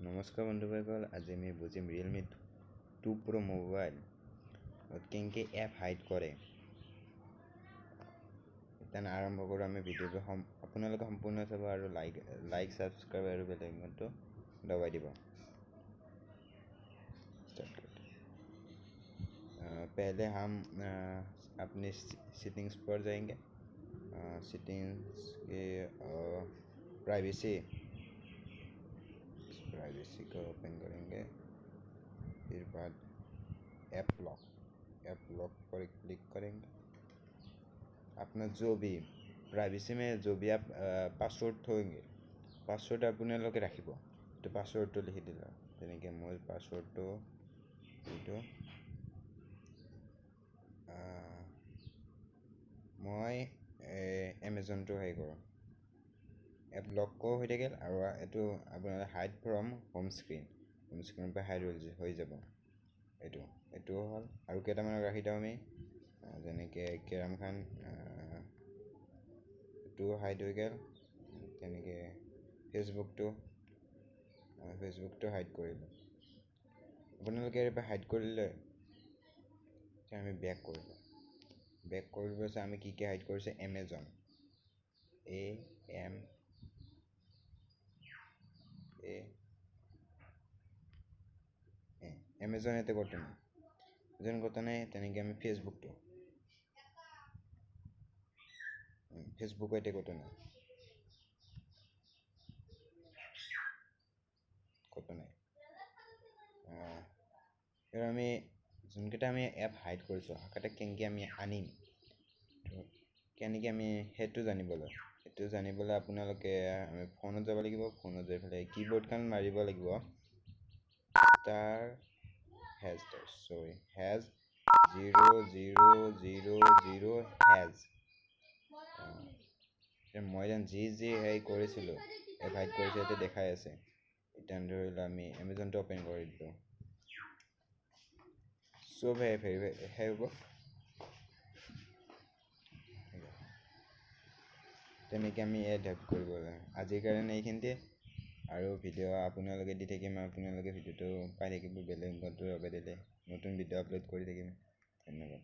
নমস্কাৰ বন্ধুসকল, আজি আমি বুজিম ৰিয়েলমি 2 Pro মোবাইল কেনেকৈ এপ হাইড কৰে। এতিয়া আৰম্ভ কৰোঁ আমি ভিডিঅ'টো। আপোনালোকে সম্পূৰ্ণ চাব আৰু লাইক সাবস্ক্ৰাইব আৰু বেল আইকনটো দবাই দিব। पहले हम अपने सेटिंग्स पर जाएंगे। सेटिंग्स के प्राइवेसी को ओपन करेंगे। फिर बाद ऐप लॉक पर क्लिक करेंगे। अपना जो भी प्राइवेसी में जो भी आप पासवर्ड थोएंगे, पासवर्ड अपने लोग रखिब। तो पासवर्ड तो लिखि दिला, जेनेके मोर पासवर्ड तो এইটো মই এমেজনটো হেৰি কৰোঁ। এপ লক হৈ থাকিল আৰু এইটো আপোনাৰ হাইড ফ্ৰম হোম স্ক্ৰীনৰ পৰা হাইড হৈ যাব। এইটো হ'ল আৰু কেইটামানক ৰাখি দিওঁ আমি, যেনেকৈ কেৰামখন এইটো হাইড হৈ গ'ল। তেনেকৈ ফেচবুকটো হাইড কৰিলোঁ। আপোনালোকে ইয়াৰ পৰা হাইড কৰিলে আমি বেক কৰিলোঁ। বেক কৰিব আছে আমি কি হাইড কৰিছে, এমেজন এমেজন এতে কৰতে নাই, তেনেকৈ আমি ফেচবুকটো এতে কৰতে নাই, এবাৰ আমি যোনকেইটা আমি এপ হাইড কৰিছোঁ আকাতে কেনেকৈ আমি আনিম, কেনেকৈ আমি সেইটো জানিবলৈ আপোনালোকে আমি ফোনত যাব লাগিব। ফোনত যাই পেলাই কিবৰ্ডখন মাৰিব লাগিব, হেজ 0000#। মই যি হেৰি কৰিছিলোঁ এপ হাইড কৰিছোঁ এতিয়া দেখাই আছে। এতিয়া ধৰি লওঁ আমি এমেজনটো অপেন কৰি দিলোঁ, চব হ'ব। তেনেকৈ আমি এড কৰিব লাগে। আজিৰ কাৰণে এইখিনিতে, আৰু ভিডিঅ' আপোনালোকে দি থাকিম। আপোনালোকে ভিডিঅ'টো পাই থাকিব, বেল আইকনটো দবাই দিলে নতুন ভিডিঅ' আপলোড কৰি থাকিম। ধন্যবাদ।